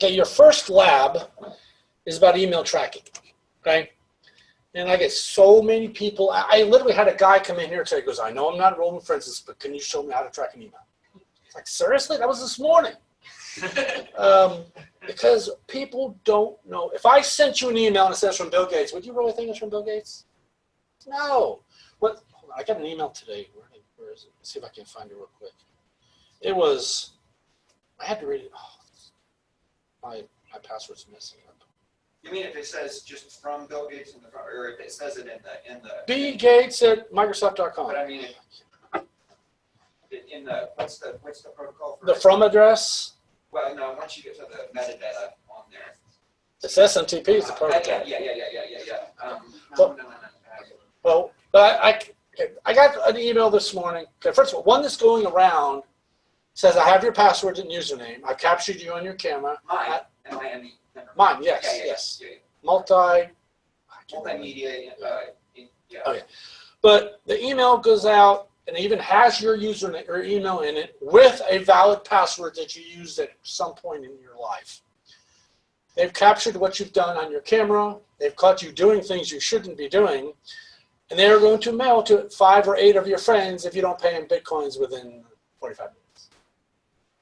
Okay, your first lab is about email tracking, okay? And I get so many people. I literally had a guy come in here and say, he goes, I know I'm not enrolled in Francis, but can you show me how to track an email? It's like, seriously? That was this morning. Because people don't know. If I sent you an email and it says from Bill Gates, would you really think it's from Bill Gates? No. What? Hold on, I got an email today. Where is it? Let's see if I can find it real quick. It was, I had to read it. Oh, my password's messing up. You mean if it says just from Bill Gates in the front, or if it says it in the bgates@microsoft.com. But I mean, in the what's the protocol for the from address? Well, no. Once you get to the metadata on there, it's SMTP is the protocol. Yeah. Well, but I got an email this morning. Okay, first of all, one that's going around says I have your password and username. I've captured you on your camera. Mine, M-I-N-E. Mine, yes, yes. Multimedia. Okay, but the email goes out and it even has your username or email in it with a valid password that you used at some point in your life. They've captured what you've done on your camera. They've caught you doing things you shouldn't be doing. And they're going to mail to 5 or 8 of your friends if you don't pay them Bitcoins within 45 minutes.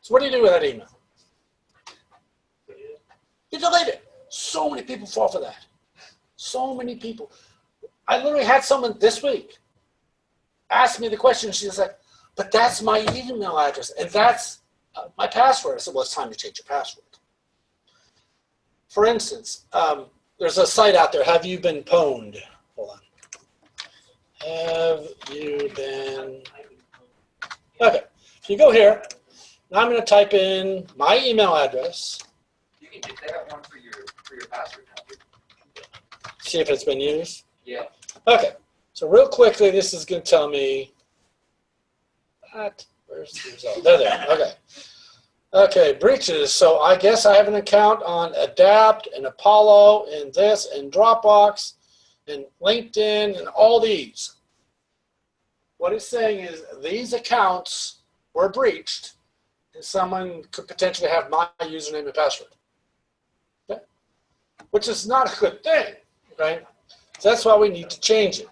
So what do you do with that email? You delete it. So many people fall for that. So many people. I literally had someone this week ask me the question. She was like, but that's my email address, and that's my password. I said, well, it's time to change your password. For instance, there's a site out there, Have You Been Pwned? Hold on. Have you been... Okay, so you go here. Now I'm going to type in my email address. You can they have one for your password. See if it's been used? Yeah. Okay, so real quickly, this is going to tell me that. Where's the result? There. Okay. Okay, breaches. So I guess I have an account on Adapt and Apollo and this and Dropbox and LinkedIn and all these. What it's saying is these accounts were breached and someone could potentially have my username and password. Okay? Which is not a good thing, right? So that's why we need to change it.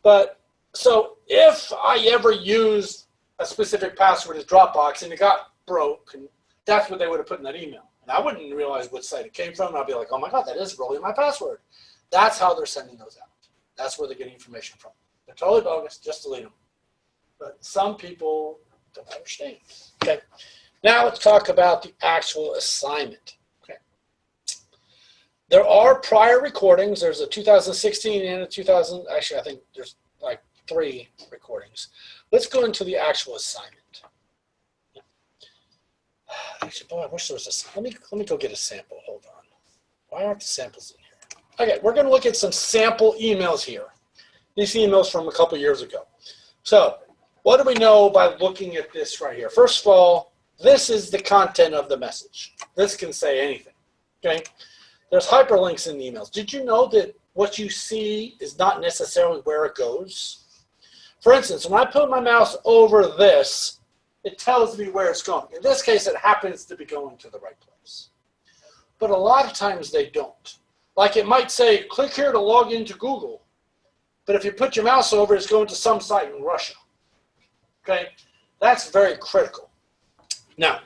But so if I ever used a specific password as Dropbox and it got broke, and that's what they would have put in that email. And I wouldn't realize what site it came from. And I'd be like, oh my God, that is really my password. That's how they're sending those out. That's where they're getting information from. They're totally bogus, just delete them. But some people don't understand. Okay. Now let's talk about the actual assignment. Okay. There are prior recordings. There's a 2016 and a 2000, actually I think there's like 3 recordings. Let's go into the actual assignment. Actually, boy, I wish there was a. Let me go get a sample. Hold on. Why aren't the samples in here? Okay, we're going to look at some sample emails here. These emails from a couple years ago. So, what do we know by looking at this right here? First of all, this is the content of the message. This can say anything. Okay. There's hyperlinks in the emails. Did you know that what you see is not necessarily where it goes? For instance, when I put my mouse over this, it tells me where it's going. In this case, it happens to be going to the right place. But a lot of times they don't. Like it might say, click here to log into Google. But if you put your mouse over, it's going to some site in Russia. Okay? That's very critical. Now,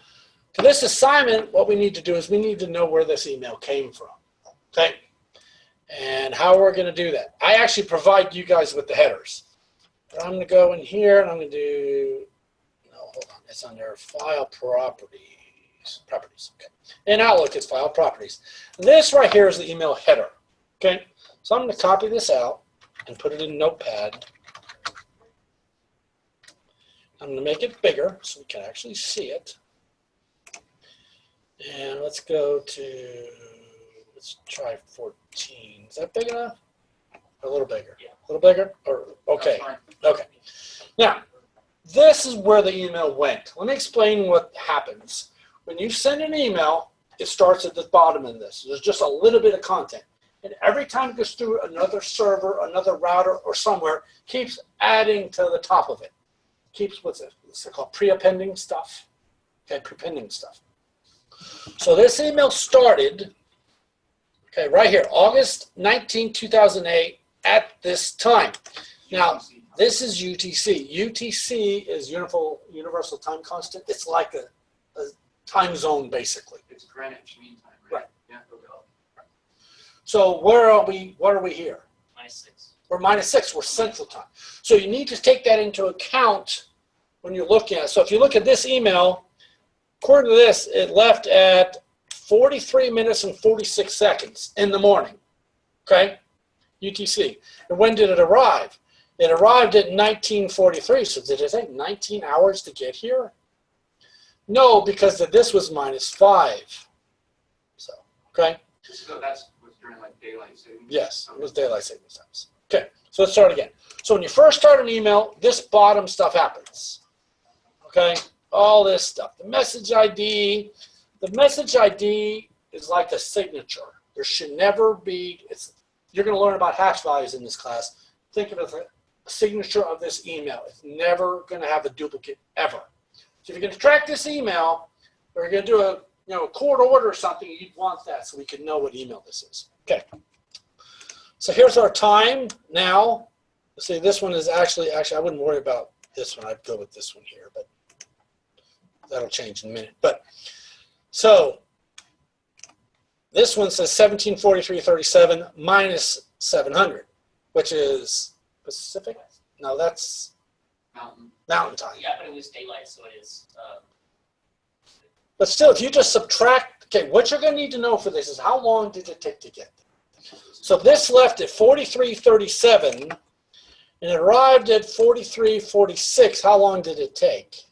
for this assignment, what we need to do is we need to know where this email came from. Okay? And how we're going to do that. I actually provide you guys with the headers. But I'm going to go in here and I'm going to do... Hold on, it's under File Properties. Okay. In Outlook, it's File Properties. This right here is the email header. Okay, so I'm going to copy this out and put it in Notepad. I'm going to make it bigger so we can actually see it. And let's go to, let's try 14. Is that big enough? A little bigger. Yeah. A little bigger? Or okay. Okay. Now. This is where the email went. Let me explain what happens. When you send an email, it starts at the bottom of this. There's just a little bit of content. And every time it goes through another server, another router, or somewhere, keeps adding to the top of it. Keeps, what's it called, pre-appending stuff. Okay, pre-appending stuff. So So this email started, okay, right here, August 19, 2008, at this time. Now, this is UTC. UTC is Universal Time Constant. It's like a time zone, basically. It's Greenwich Mean Time, right? Right. Yeah. Right. So where are we? What are we here? -6. We're -6. We're Central Time. So you need to take that into account when you're looking at it. So if you look at this email, according to this, it left at 43 minutes and 46 seconds in the morning. Okay? UTC. And when did it arrive? It arrived at 1943. So did it take 19 hours to get here? No, because this was -5. So, okay? So that's was during like daylight savings? Yes, it was daylight savings times. Okay, so let's start again. So when you first start an email, this bottom stuff happens. Okay, all this stuff. The message ID. The message ID is like a signature. There should never be, you're going to learn about hash values in this class. Think of it as a signature of this email. It's never going to have a duplicate ever. So if you're going to track this email, or you're going to do a court order or something, you'd want that so we can know what email this is. Okay. So here's our time now. See, this one is actually, I wouldn't worry about this one. I'd go with this one here, but that'll change in a minute. But so this one says 1743.37 minus 700, which is Pacific. No, that's Mountain time. Yeah, but it was daylight, so it is. But still, if you just subtract, okay, what you're going to need to know for this is how long did it take to get there? So this left at 43.37, and it arrived at 43.46. How long did it take?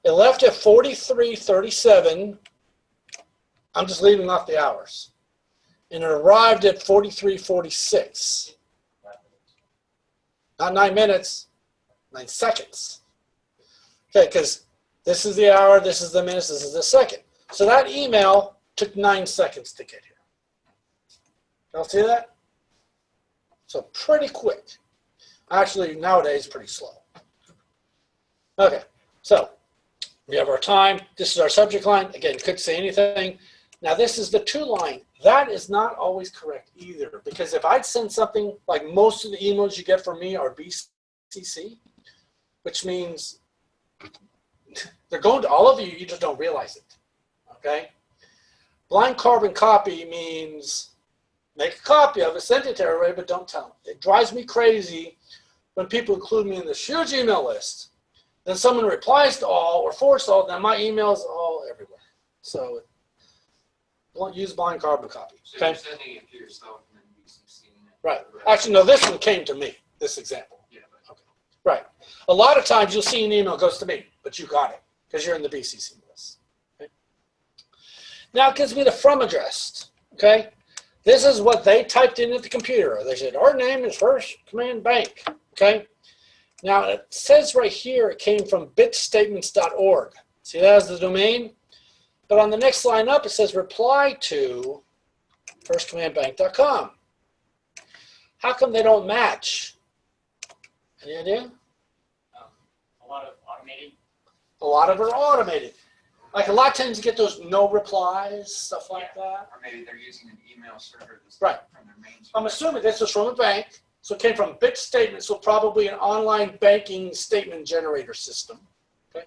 It left at 43.37. I'm just leaving off the hours. And it arrived at 43.46. Not 9 minutes, 9 seconds. Okay, because this is the hour, this is the minutes, this is the second. So that email took 9 seconds to get here. Y'all see that? So pretty quick. Actually, nowadays, pretty slow. Okay, so we have our time. This is our subject line. Again, couldn't say anything. Now this is the to line. That is not always correct either, because if I'd send something, like most of the emails you get from me are BCC, which means they're going to all of you, you just don't realize it, okay? Blind carbon copy means make a copy of it, send it to everybody, but don't tell them. It drives me crazy when people include me in this huge email list. Then someone replies to all or forwards to all, then my email's all everywhere. So use blind carbon copy. So okay? you're sending it to yourself and then BCCing it. Right. Actually, no, this one came to me, this example. Yeah, but Okay. Right. A lot of times you'll see an email goes to me, but you got it because you're in the BCC list. Okay? Now it gives me the from address. Okay. This is what they typed in at the computer. They said, our name is First Command Bank. Okay. Now it says right here it came from bitstatements.org. See that as the domain? But on the next line up, it says reply to firstcommandbank.com. How come they don't match? Any idea? A lot of automated. A lot of them are automated. Like a lot of times you get those no replies, stuff like that. or maybe they're using an email server that's Right. from their main server. I'm assuming this was from a bank. So it came from Bit Statements, so probably an online banking statement generator system. Okay.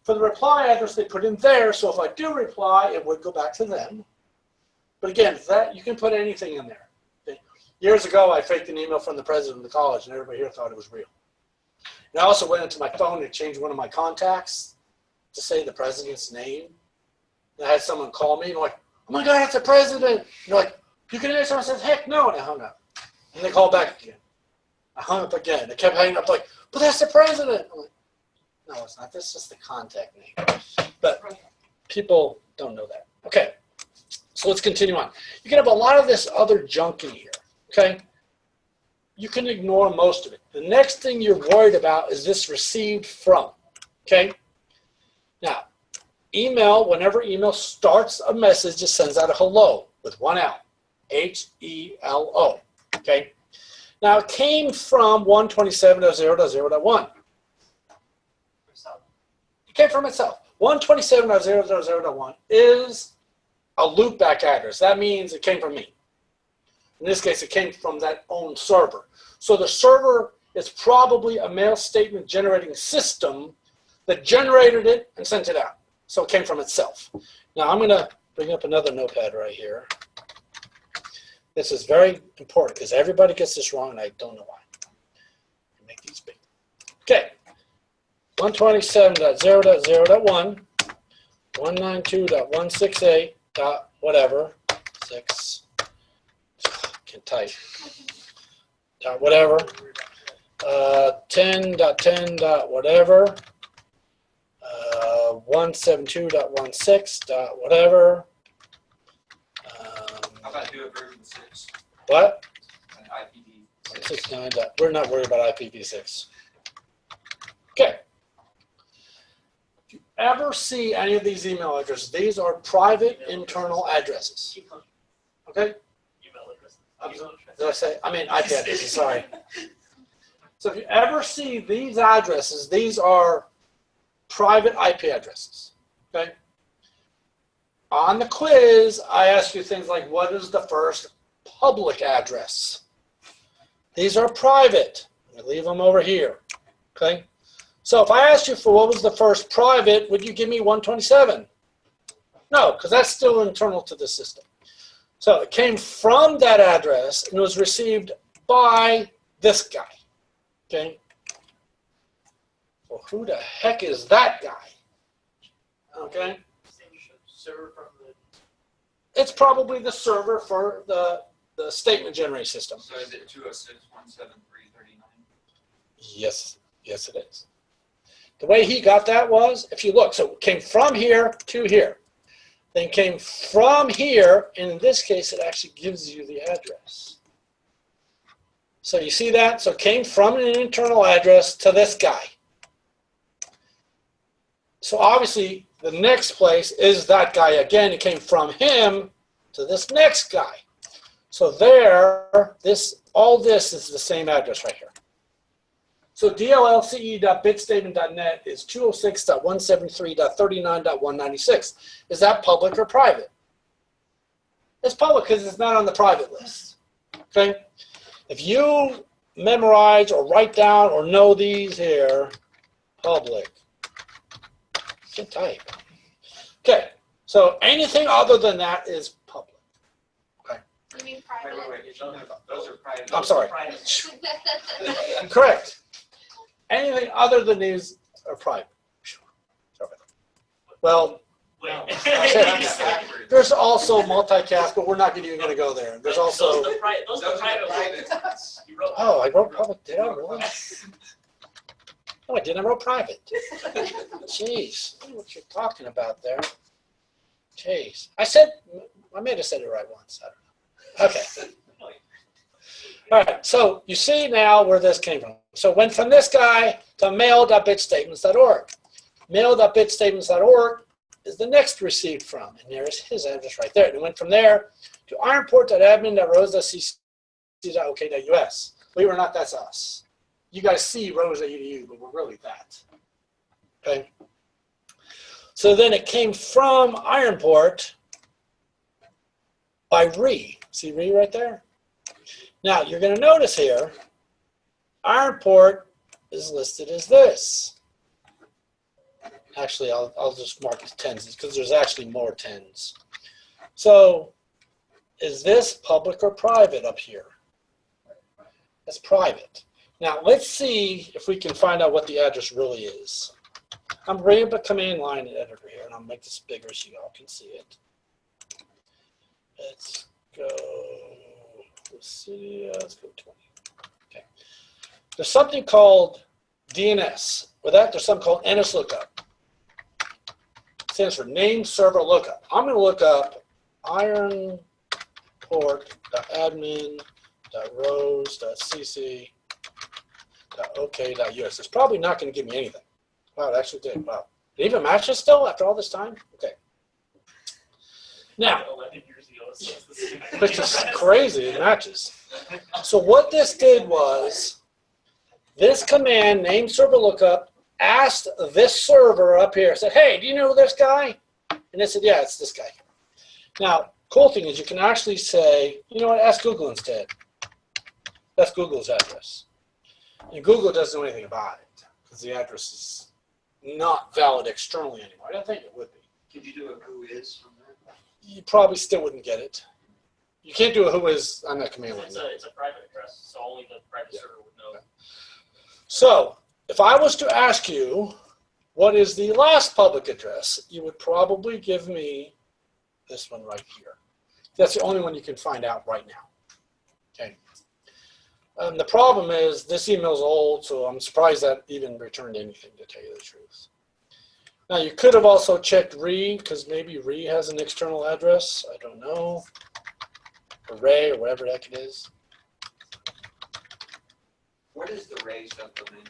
For the reply address, they put in there, so if I do reply, it would go back to them. But again, that you can put anything in there. Okay. Years ago, I faked an email from the president of the college, and everybody here thought it was real. And I also went into my phone and changed one of my contacts to say the president's name. And I had someone call me and like, oh my God, that's the president. And they're like, you can answer. I said, heck no, and I hung up. And they called back again. I hung up again. They kept hanging up like, but that's the president. I'm like, no, it's not. This is the contact name. But people don't know that. Okay, so let's continue on. You can have a lot of this other junk in here, okay? You can ignore most of it. The next thing you're worried about is this received from, okay? Now, email, whenever email starts a message, it sends out a hello with one L, H-E-L-O, okay? Now, it came from 127.0.0.1. It came from itself. 127.0.0.1 is a loopback address. That means it came from me. In this case, it came from that own server. So the server is probably a mail statement generating system that generated it and sent it out. So it came from itself. Now I'm going to bring up another notepad right here. This is very important because everybody gets this wrong and I don't know why. Make these big. Okay. 127.0.0.1, 192.168. Whatever, 6, can't type, whatever, 10.10. Whatever, 172.16. Whatever. How about do a version 6? What? An IPv6. 69. We're not worried about IPv6. Okay. If you ever see any of these email addresses, these are private internal addresses. Okay? Email address. Did I say? I mean IP addresses, sorry. So if you ever see these addresses, these are private IP addresses. Okay? On the quiz, I ask you things like, what is the first public address? These are private. I leave them over here. Okay? So if I asked you for what was the first private, would you give me 127? No, because that's still internal to the system. So it came from that address and was received by this guy. Okay? Well, who the heck is that guy? Okay? Server from the. It's probably the server for the statement generating system. So is it 206.173.39? Yes, yes it is. The way he got that was, if you look, so it came from here to here. Then came from here, and in this case, it actually gives you the address. So you see that? So it came from an internal address to this guy. So obviously, the next place is that guy again. It came from him to this next guy. So there, all this is the same address right here. So dllce.bitstatement.net is 206.173.39.196. Is that public or private? It's public because it's not on the private list. Okay? If you memorize or write down or know these here, public. Can't type. Okay, so anything other than that is public. Okay. You mean private? Wait. Those are private. I'm sorry. Private. Correct. Anything other than these are private. Well, Wait. there's also multicast, but we're not even going to go there. There's also. Those are private ones. You wrote. Oh, I wrote public. Did I really? No, I didn't. I wrote private. Jeez, I don't know what you're talking about there. Jeez, I may have said it right once. I don't know. Okay. All right. So you see now where this came from. So it went from this guy to mail.bitstatements.org. Mail.bitstatements.org is the next received from, and there's his address right there. And it went from there to ironport.admin.rose.cc.ok.us. Believe it or not, that's us. You guys see rose.edu, but we're really that. Okay. So then it came from Ironport by re. See re right there? Now you're going to notice here, Ironport is listed as this. Actually, I'll just mark the 10s because there's actually more 10s. So is this public or private up here? It's private. Now let's see if we can find out what the address really is. I'm bringing up a command line editor here, and I'll make this bigger so you all can see it. Let's go. Let's see. Let's go 20. Okay. There's something called DNS. With that, there's something called Nslookup. It stands for Name Server Lookup. I'm going to look up ironport.admin.rose.cc.ok.us. It's probably not going to give me anything. Wow, it actually did. Wow. Did it even match this still after all this time? Okay. Now, 11 years ago, so it's the same. which is crazy, it matches. So what this did was, this command, name server lookup, asked this server up here, said, hey, do you know this guy? And they said, yeah, it's this guy. Now, cool thing is you can actually say, you know what, ask Google instead. That's Google's address. And Google doesn't know anything about it because the address is not valid externally anymore. I don't think it would be. Could you do a who is from there? You probably still wouldn't get it. You can't do a who is on that command line. It's a private address, so only the private server would know. So if I was to ask you what is the last public address, you would probably give me this one right here. That's the only one you can find out right now. Okay. The problem is this email is old, so I'm surprised that even returned anything, to tell you the truth. Now you could have also checked RE, because maybe RE has an external address. I don't know. Array or whatever the heck it is. What is the Ray stuff mean?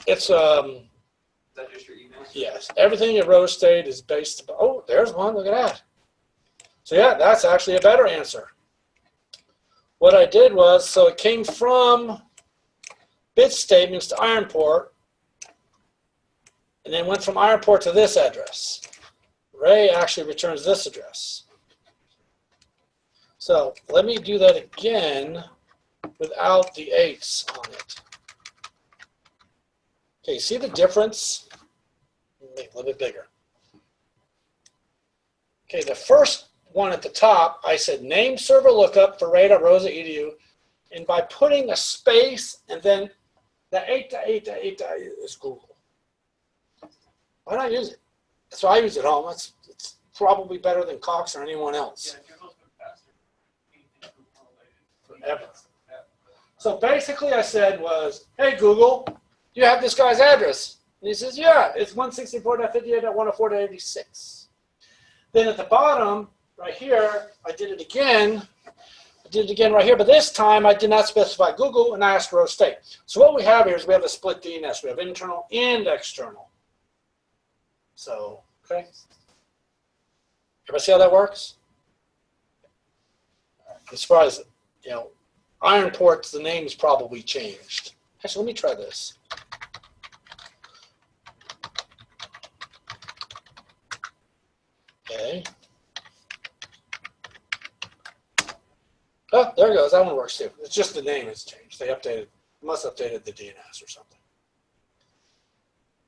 It's Is that just your email? yes. Everything at Rose State is based upon, oh, there's one, look at that. So yeah, that's actually a better answer. What I did was, so it came from bit statements to Ironport, and then went from Ironport to this address. Ray actually returns this address. So let me do that again without the 8s on it. Okay, see the difference? Make it a little bit bigger. Okay, the first one at the top, I said name server lookup for ray.rosa.edu, and by putting a space and then the 8.8.8 is Google. Why not use it? That's why I use it at home. It's probably better than Cox or anyone else. Yeah, if you're hosting faster, anything Google related. Forever. So basically I said was, hey Google, do you have this guy's address? And he says, yeah, it's 164.58.104.86. Then at the bottom, right here, I did it again. I did it again right here, but this time I did not specify Google and I asked Rose State. So what we have here is we have a split DNS. We have internal and external. So, okay. Everybody see how that works? As far as, you know, Ironports, the name's probably changed. Actually, let me try this. Okay. Oh, there it goes. That one works too. It's just the name has changed. They updated, must have updated the DNS or something.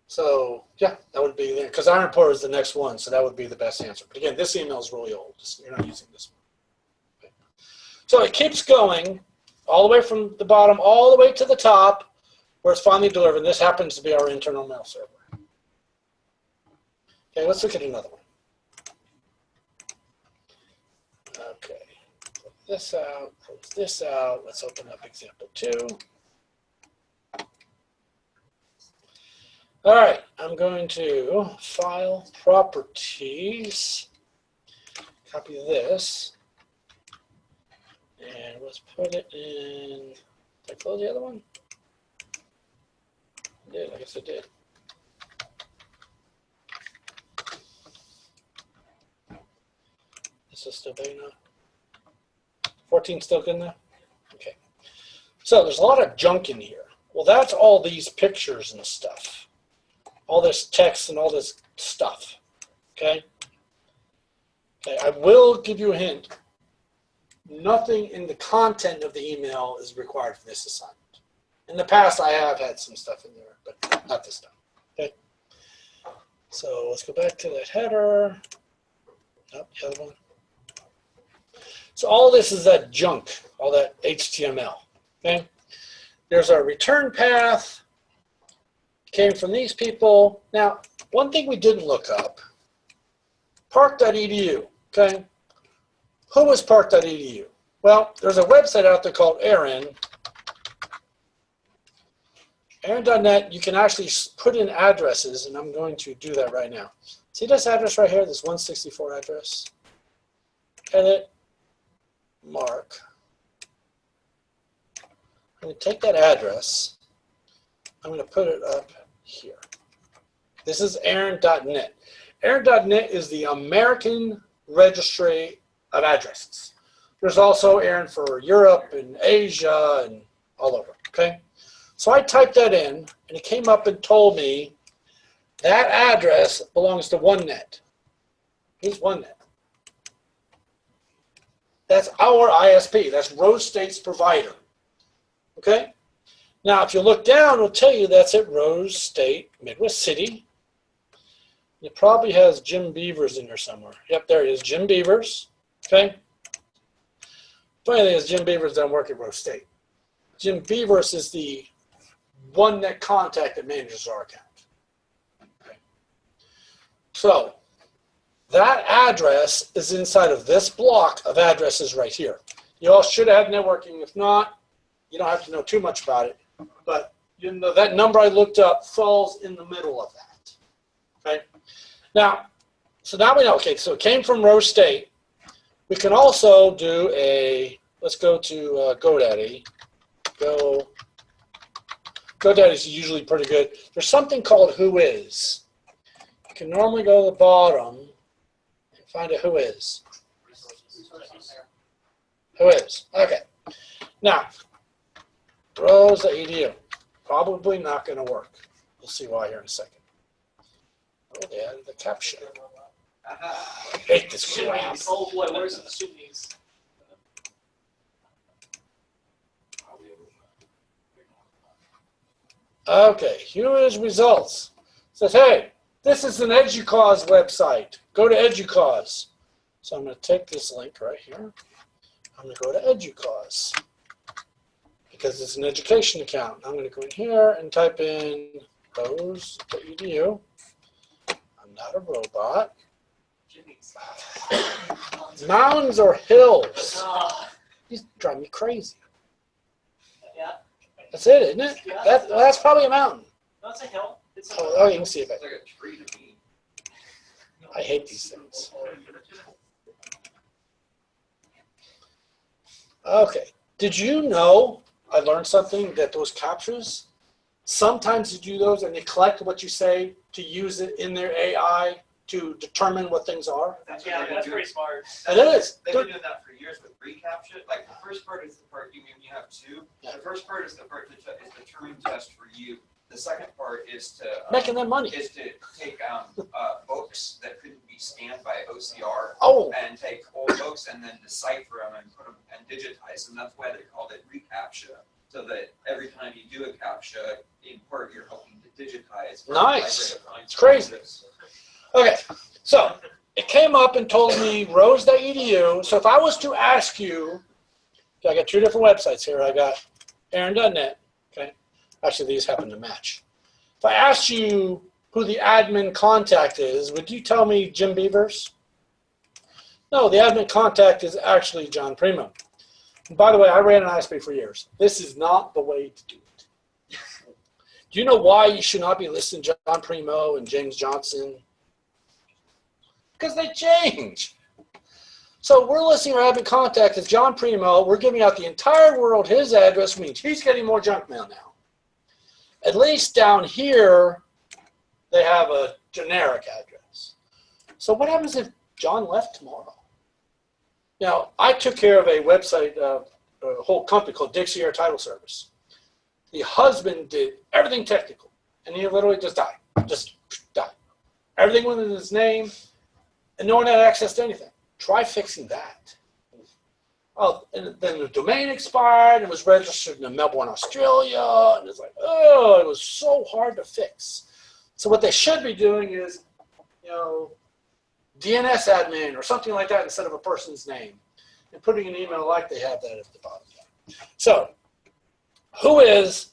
So, yeah, that would be there. Because Ironport is the next one, so that would be the best answer. But again, this email is really old. You're not using this one. Okay. So it keeps going all the way from the bottom, all the way to the top, where it's finally delivered. And this happens to be our internal mail server. Okay, let's look at another one. Okay, close this out, close this out. Let's open up example 2. All right, I'm going to File, Properties, copy this, and let's put it in. Did I close the other one? I did, I guess I did. This is still big enough. 14 still good enough? Okay. So there's a lot of junk in here. Well, that's all these pictures and stuff. All this text and all this stuff. Okay? Okay, I will give you a hint. Nothing in the content of the email is required for this assignment. In the past, I have had some stuff in there, but not this time. Okay? So let's go back to that header. Oh, the other one. So all this is that junk, all that HTML. Okay? There's our return path. Came from these people. Now, one thing we didn't look up, park.edu. Okay? Who was park.edu? Well, there's a website out there called Aaron. Aaron.net, you can actually put in addresses, and I'm going to do that right now. See this address right here, this 164 address? Edit, mark. I'm going to take that address. I'm going to put it up here. This is Aaron.net. Aaron.net is the American Registry of Addresses. There's also Aaron for Europe and Asia and all over, okay? So I typed that in, and it came up and told me that address belongs to OneNet. Who's OneNet? That's our ISP. That's Rose State's provider. Okay? Now, if you look down, it'll tell you that's at Rose State, Midwest City. It probably has Jim Beavers in there somewhere. Yep, there it is, Jim Beavers. Okay? Funny thing is, Jim Beavers doesn't work at Rose State. Jim Beavers is the OneNet contact that manages our account. Okay. So that address is inside of this block of addresses right here. You all should have networking. If not, you don't have to know too much about it. But you know that number I looked up falls in the middle of that. Okay. Now, so now we know. Okay, so it came from Rose State. We can also do a. Let's go to GoDaddy. GoDaddy is usually pretty good. There's something called Whois. You can normally go to the bottom and find a Whois. Whois. Okay. Now, Rose.edu. Probably not going to work. We'll see why here in a second. Oh, they added the caption. I hate this crap. Oh boy, where's the Sunnis? Okay, here is results. It says, hey, this is an EduCause website. Go to EduCause. So I'm going to take this link right here. I'm going to go to EduCause because it's an education account. I'm going to go in here and type in rose.edu. I'm not a robot. Mountains or hills? These drive me crazy. Yeah. That's it, isn't it? Yeah. That's probably a mountain. No, it's a hill. It's a Oh, you can see it. It's like a tree to me. I hate these things. Okay. Did you know, I learned something, that those captures, sometimes you do those and they collect what you say to use it in their AI to determine what things are? That's Yeah, what that's they do. pretty smart. It is. They've been doing that for years with reCAPTCHA. Like the first part is the part you have two. Yeah. The first part is the part that is the Turing test for you. The second part is to Making them money. is to take books that couldn't be scanned by OCR Oh, and take old books and then decipher them and put them and digitize them. That's why they called it reCAPTCHA. So that every time you do a CAPTCHA, in part you're helping to digitize. Nice. It's crazy. Okay. So it came up and told me rose.edu. So if I was to ask you, I got two different websites here. I got Aaron.net. Okay. Actually, these happen to match. If I asked you who the admin contact is, would you tell me Jim Beavers? No, the admin contact is actually John Primo. And by the way, I ran an ISP for years. This is not the way to do it. Do you know why you should not be listing John Primo and James Johnson? Because they change. So we're listing our admin contact as John Primo. We're giving out the entire world his address, means he's getting more junk mail now. At least down here, they have a generic address. So what happens if John left tomorrow? Now, I took care of a website, a whole company called Dixie Air Title Service. The husband did everything technical, and he literally just died. Just died. Everything went in his name, and no one had access to anything. Try fixing that. Oh, and then the domain expired and was registered in Melbourne, Australia, and it's like, oh, it was so hard to fix. So what they should be doing is, DNS admin or something like that instead of a person's name, and putting an email like they have that at the bottom. So, Whois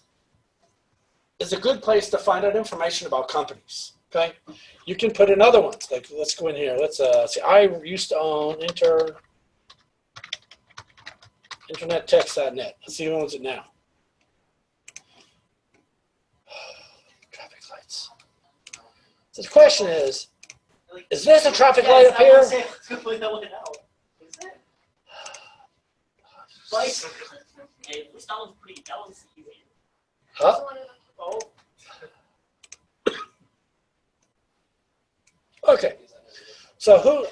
is a good place to find out information about companies. Okay, you can put in other ones. Like, let's go in here. Let's see. I used to own internettext.net. Let's see who owns it now. Traffic lights. So the question is this a traffic light up here? That went out. Is it? Like, hey, at least that was pretty. That was easy. Huh? Oh. Okay. So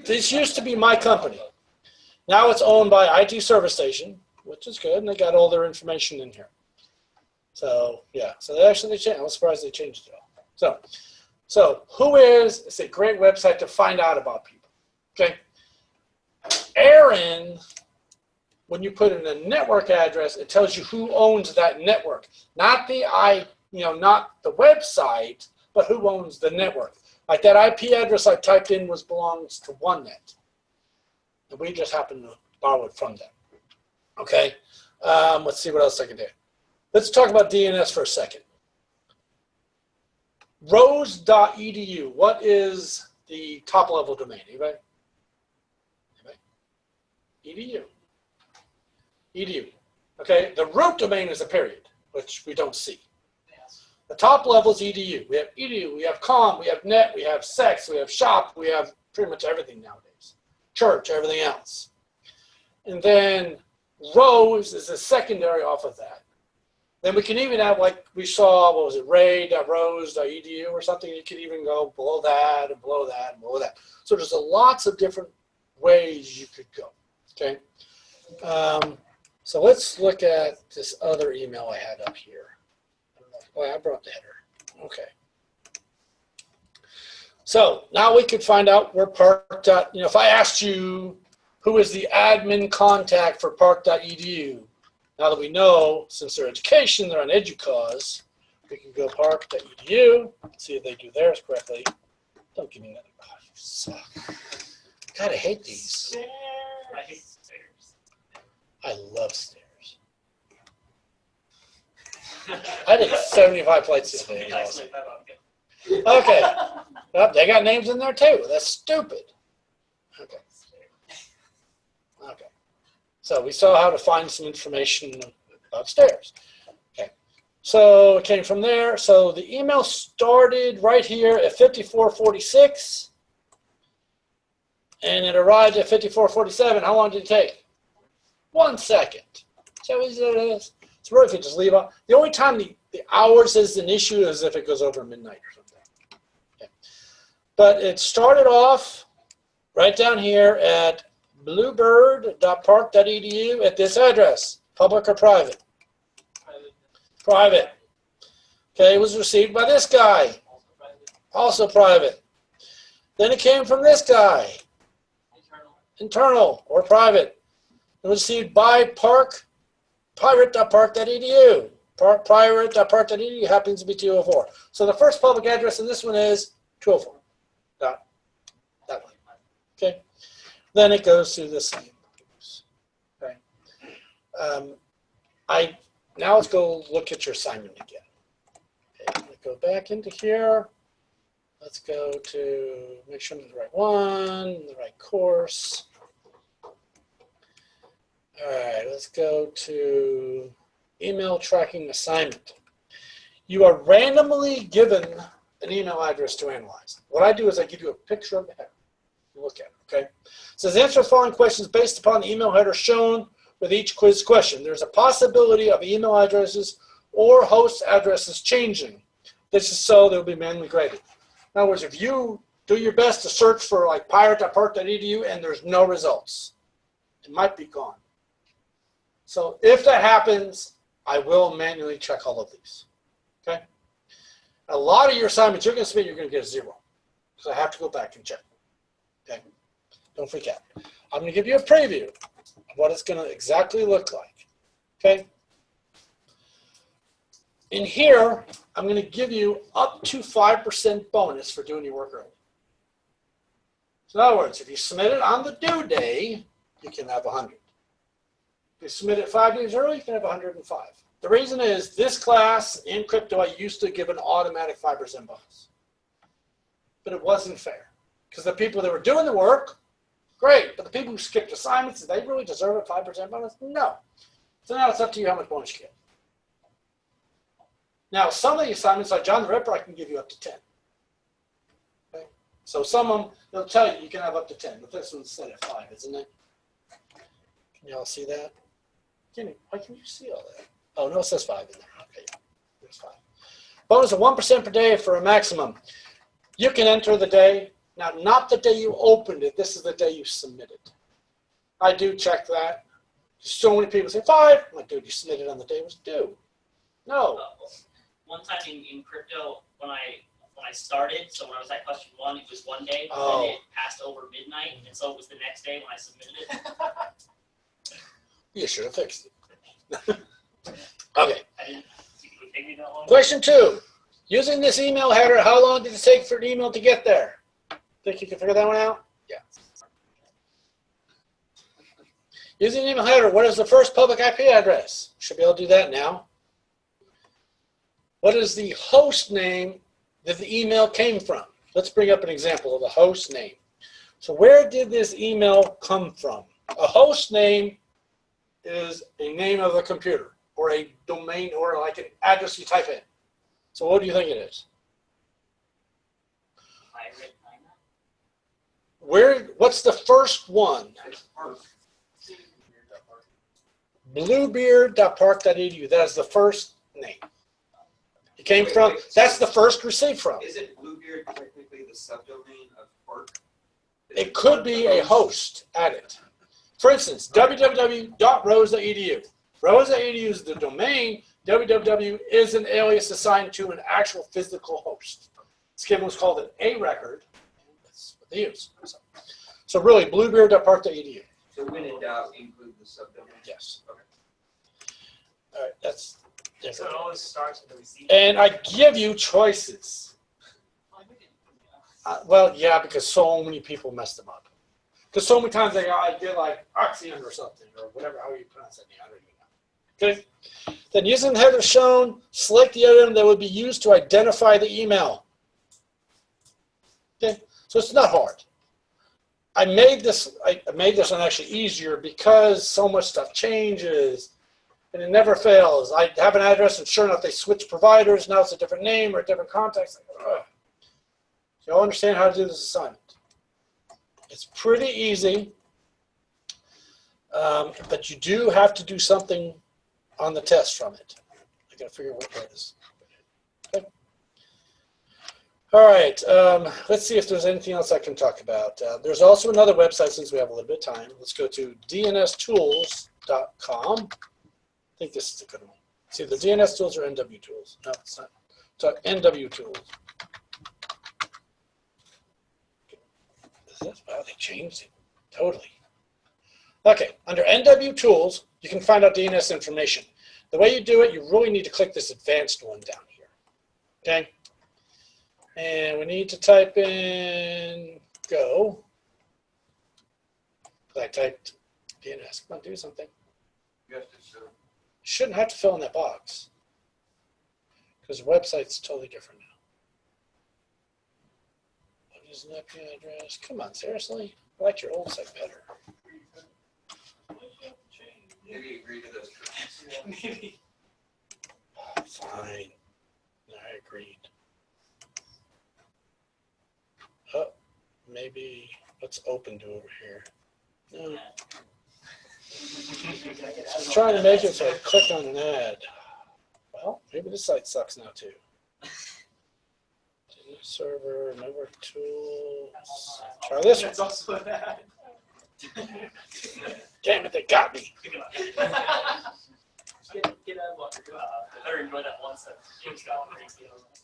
this used to be my company. Now it's owned by IT Service Station, which is good, and they got all their information in here. So yeah, so they actually changed. I was surprised they changed it all. So who is? It's a great website to find out about people. Okay, Aaron. When you put in a network address, it tells you who owns that network, not the not the website, but who owns the network. Like that IP address I typed in belongs to OneNet, and we just happen to borrow it from them. Okay, let's see what else I can do. Let's talk about DNS for a second. Rose.edu. What is the top level domain? Anybody? Edu. Edu. Okay, the root domain is a period, which we don't see. The top level is edu. We have edu, we have com, we have net, we have sex, we have shop, we have pretty much everything nowadays. Church, everything else. And then Rose is a secondary off of that. Then we can even have, like we saw, what was it, ray.rose.edu or something. You can even go below that and below that and below that. So there's lots of different ways you could go. Okay. So let's look at this other email I had up here. Oh, I brought the header. Okay. So now we could find out where park. If I asked you who is the admin contact for park.edu, now that we know, since they're education, they're on EduCause, we can go park.edu, see if they do theirs correctly. Don't give me that. Oh, you suck. God, I hate these. I hate stairs. I love stairs. I did 75 flights today. Okay. Well, they got names in there too. That's stupid. Okay. Okay. So we saw how to find some information about stairs. Okay. So it came from there. So the email started right here at 5446. And it arrived at 5447. How long did it take? 1 second. So easy it is. It's really if you just leave out. The only time the hours is an issue is if it goes over midnight or something. Okay. But it started off right down here at bluebird.park.edu at this address. Public or private? Private. Okay, it was received by this guy. Also private. Then it came from this guy. Internal or private. It was received by pirate.park.edu. Pirate.park.edu happens to be 204. So the first public address in this one is 204. That one. Okay. Then it goes through the same. Okay. Now let's go look at your assignment again. Okay. Let's go back into here. Let's go to make sure I'm the right one, the right course. All right, let's go to email tracking assignment. You are randomly given an email address to analyze. What I do is I give you a picture of the header. Look at it, okay? It says answer the following questions based upon the email header shown with each quiz question. There's a possibility of email addresses or host addresses changing. This is so they'll be manually graded. In other words, if you do your best to search for like pirate.park.edu and there's no results, it might be gone. So if that happens, I will manually check all of these. Okay? A lot of your assignments you're going to submit, you're going to get a 0. Because I have to go back and check. Okay? Don't freak out. I'm going to give you a preview of what it's going to exactly look like. Okay? In here, I'm going to give you up to 5% bonus for doing your work early. So in other words, if you submit it on the due day, you can have 100. If you submit it 5 days early, you can have 105. The reason is this class in crypto, I used to give an automatic 5% bonus. But it wasn't fair. Because the people that were doing the work, great. But the people who skipped assignments, did they really deserve a 5% bonus? No. So now it's up to you how much bonus you get. Now, some of the assignments, like John the Ripper, I can give you up to 10. Okay? So some of them, they'll tell you you can have up to 10. But this one's set at 5, isn't it? Can y'all see that? Why can you see all that? Oh, no, it says 5 in there. Okay, there's 5. Bonus of 1% per day for a maximum. You can enter the day. Now, not the day you opened it. This is the day you submitted. I do check that. So many people say 5. I'm like, dude, you submitted on the day it was due. No. One time in crypto, when I started, so when I was at question 1, it was 1 day, but Oh. then it passed over midnight, and so it was the next day when I submitted it. You should have fixed it. Okay. I didn't think it would take me that long. Question 2. Using this email header, how long did it take for an email to get there? Think you can figure that one out? Yeah. Using the email header, what is the first public IP address? Should be able to do that now. What is the host name that the email came from? Let's bring up an example of a host name. So where did this email come from? A host name is a name of a computer or a domain or like an address you type in. So what do you think it is? What's the first one? Bluebeard.park.edu. That is the first name. It came from, that's the first received from. Isn't Bluebeard technically the subdomain of Park? It could be a host at it. For instance, www.rose.edu. Rose.edu is the domain. www is an alias assigned to an actual physical host. It's given what's called an A record. That's what they use. So really, bluebeard.park.edu. So when in doubt, include the subdomain? Yes. Okay. All right, that's So different. it always starts with the receiver. And I give you choices. Well, yeah, because so many people mess them up. Because so many times I get like Oxyon or something, or whatever, how you pronounce that name, I don't even know. Okay? Then using the header shown, select the item that would be used to identify the email. Okay? So it's not hard. I made this one actually easier because so much stuff changes and it never fails. I have an address and sure enough they switch providers. Now it's a different name or a different context. Ugh. So you all understand how to do this assignment. It's pretty easy, but you do have to do something on the test from it. I got to figure out what that is. Okay. All right, let's see if there's anything else I can talk about. There's also another website since we have a little bit of time. Let's go to dnstools.com. I think this is a good one. It's either DNS Tools or NW Tools. No, it's not. It's NW Tools. Wow, they changed it. Totally. Okay, under NW Tools, you can find out DNS information. The way you do it, you really need to click this advanced one down here. Okay? And we need to type in go. I typed DNS. Come on, do something. You have to show. Shouldn't have to fill in that box because the website's totally different now. What is an IP address? Come on, seriously? I like your old site better. Maybe agree to those terms. Maybe. Fine. I agreed. Oh, maybe let's open to over here. No. I'm trying to make it so I click on an ad. Well, maybe this site sucks now too. Server, network tools. Try this one. That's also that. Damn it, they got me. Get out of water. I better enjoy that one set.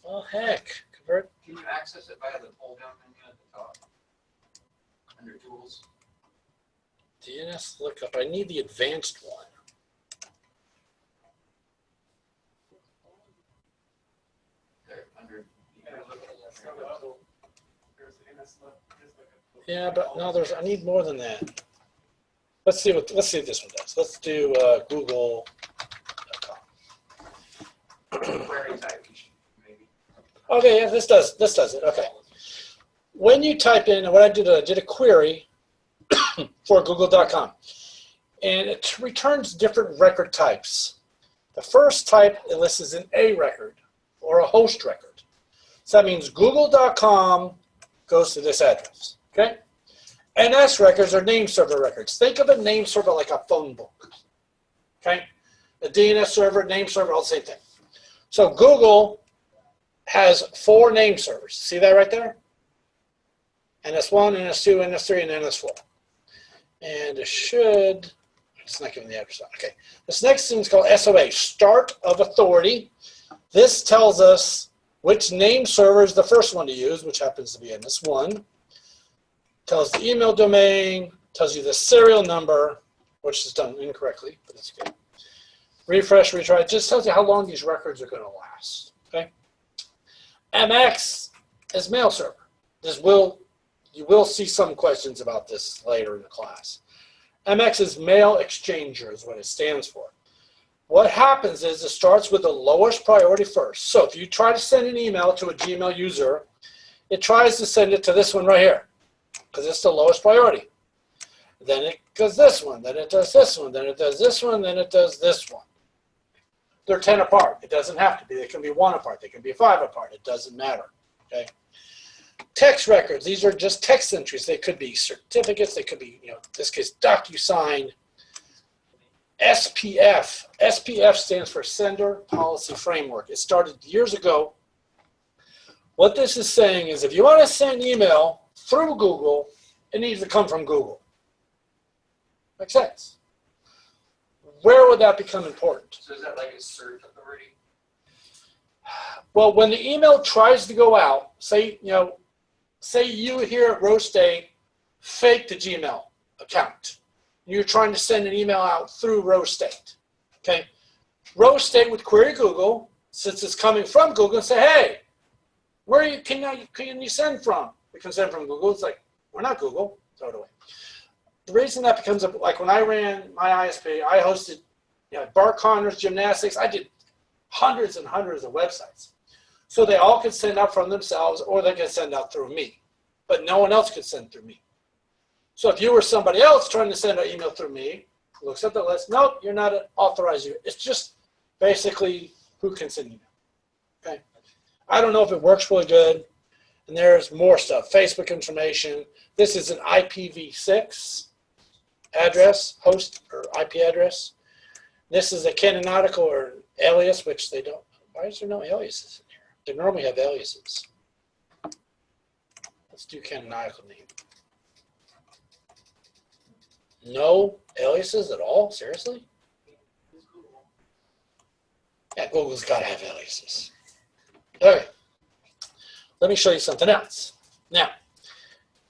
Oh heck, convert. Can you access it via the pull-down menu at the top? Under Tools? DNS lookup. I need the advanced one. There, under. Yeah, but no, I need more than that. Let's see what this one does. Let's do Google.com. Query type, maybe. Okay, yeah, this does it. Okay. When you type in, what I did a query for Google.com, and it returns different record types. The first type it lists is an A record or a host record. So that means Google.com goes to this address. Okay. NS records are name server records. Think of a name server like a phone book. Okay. A DNS server, name server, all the same thing. So Google has 4 name servers. See that right there? NS1, NS2, NS3, and NS4. And it should, It's not giving the address. Okay. This next thing is called SOA, Start of Authority. This tells us which name server is the first one to use, which happens to be NS1. Tells the email domain, tells you the serial number, which is done incorrectly, but it's good. Refresh, retry. It just tells you how long these records are going to last. Okay. MX is mail server. You will see some questions about this later in the class. MX is mail exchanger is what it stands for. What happens is it starts with the lowest priority first. So if you try to send an email to a Gmail user, it tries to send it to this one right here because it's the lowest priority. Then it does this one, then it does this one, then it does this one, then it does this one. They're 10 apart. It doesn't have to be. They can be 1 apart. They can be 5 apart. It doesn't matter. Okay. Text records. These are just text entries. They could be certificates. They could be, in this case, DocuSign. SPF. SPF stands for Sender Policy Framework. It started years ago. What this is saying is if you want to send email through Google, it needs to come from Google. Makes sense. Where would that become important? So is that like a search authority? Well, when the email tries to go out, say you here at Rose State fake the Gmail account. You're trying to send an email out through Rose State. Okay. Rose State would query Google, since it's coming from Google, and say, hey, where can you send from? We can send from Google. It's like, we're not Google. Throw it away. The reason that becomes like when I ran my ISP, I hosted Bart Connor's Gymnastics. I did hundreds and hundreds of websites. So they all could send out from themselves or they could send out through me. But no one else could send through me. So if you were somebody else trying to send an email through me, looks at the list, nope, you're not an authorized user. It's just basically who can send email. Okay. I don't know if it works really good. And there's more stuff. Facebook information. This is an IPv6 address, host or IP address. This is a canonical or alias, which they don't. Why is there no aliases in here? They normally have aliases. Let's do canonical name. No aliases at all? Seriously? Yeah, Google's got to have aliases. Okay. Let me show you something else. Now,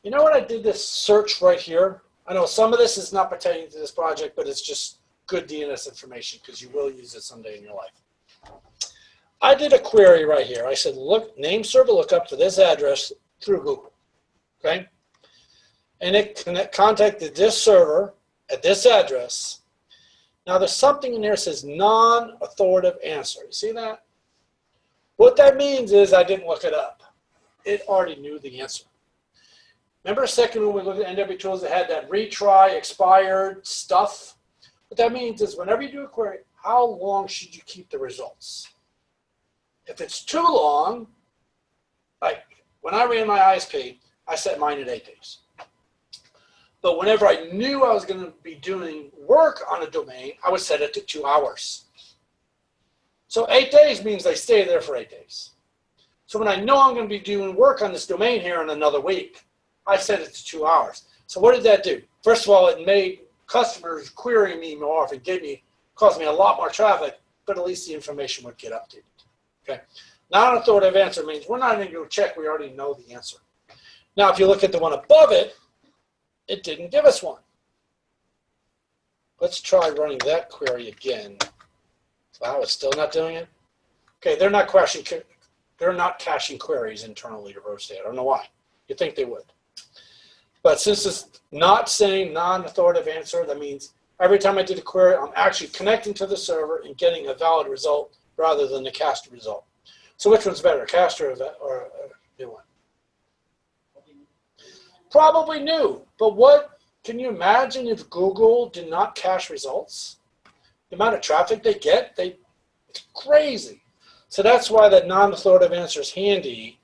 you know what I did this search right here? I know some of this is not pertaining to this project, but it's just good DNS information because you will use it someday in your life. I did a query right here. I said, look, name server lookup to this address through Google. Okay? And it contacted this server at this address. Now there's something in there that says non-authoritative answer. You see that? What that means is I didn't look it up. It already knew the answer. Remember a second when we looked at NW tools that had that retry, expired stuff? What that means is whenever you do a query, how long should you keep the results? If it's too long, like when I ran my ISP, I set mine at 8 days. But whenever I knew I was going to be doing work on a domain, I would set it to 2 hours. So 8 days means they stay there for 8 days. So when I know I'm going to be doing work on this domain here in another week, I set it to 2 hours. So what did that do? First of all, it made customers querying me more often, caused me a lot more traffic, but at least the information would get updated. Okay. Non-authoritative answer means we're not even going to check. We already know the answer. Now, if you look at the one above it, it didn't give us one. Let's try running that query again. Wow, it's still not doing it. Okay, they're not caching queries internally to Rose State. I don't know why. You'd think they would. But since it's not saying non-authoritative answer, that means every time I did a query, I'm actually connecting to the server and getting a valid result rather than the cached result. So which one's better, cached or a new one? Probably new. But what can you imagine if Google did not cache results? The amount of traffic they get, it's crazy. So that's why that non-authoritative answer is handy.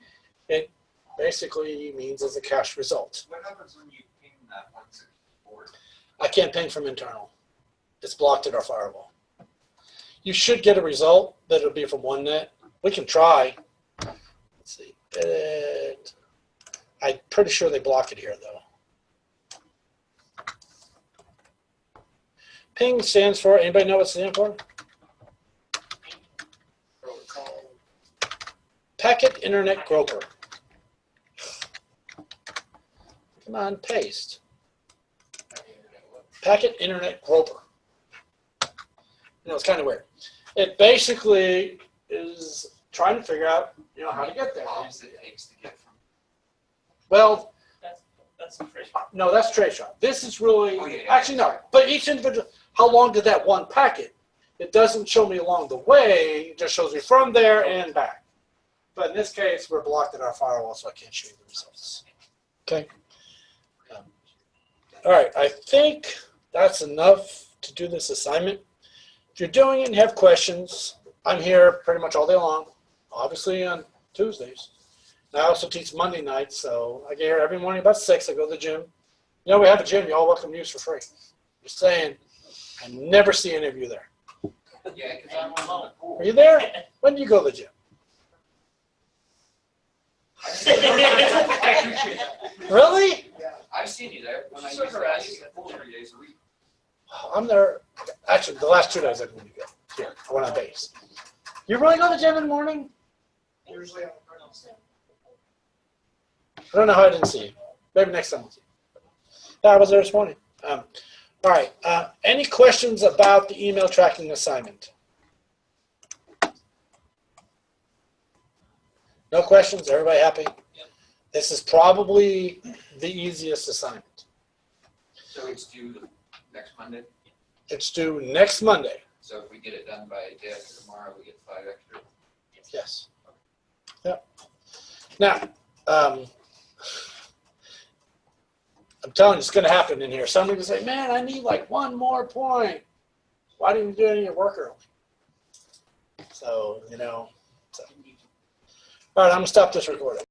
It basically means it's a cache result. What happens when you ping that 164? I can't ping from internal. It's blocked at our firewall. You should get a result that will be from OneNet. We can try. Let's see. I'm pretty sure they block it here, though. Ping stands for, anybody know what it stands for? Protocol. Packet Internet Groper. Come on, paste. Packet Internet Groper. You know, it's kind of weird. It basically is trying to figure out, you know, how to get there. How long does it takes to get from? Well, That's trace. no, that's trace shot. This is really, Oh, yeah. actually no, but each individual, how long did that one packet? It doesn't show me along the way, it just shows me from there and back. But in this case, we're blocked at our firewall, so I can't show you the results. Okay. All right, I think that's enough to do this assignment. If you're doing it and have questions, I'm here pretty much all day long, obviously on Tuesdays. I also teach Monday nights, so I get here every morning about 6. I go to the gym. You know, we have a gym. You're all welcome to use for free. Just saying, I never see any of you there. Yeah, because I'm on the pool. Are you there? When do you go to the gym? I appreciate that. Really? I've seen you there when I used Sure, to right. use the pool 3 days a week. I'm there. Actually, the last 2 days I didn't go here. I went on base. You really go to the gym in the morning? Usually on the front. I don't know how I didn't see you. Maybe next time I'll see you. Yeah, I was there this morning. All right. Any questions about the email tracking assignment? No questions? Everybody happy? Yep. This is probably the easiest assignment. So it's due next Monday. It's due next Monday. So if we get it done by day after tomorrow, we get 5 extra. Yes. Yep. Now, I'm telling you, it's going to happen in here. Somebody will say, man, I need like one more point. Why didn't you do any of your work early? So, you know. So. All right, I'm going to stop this recording.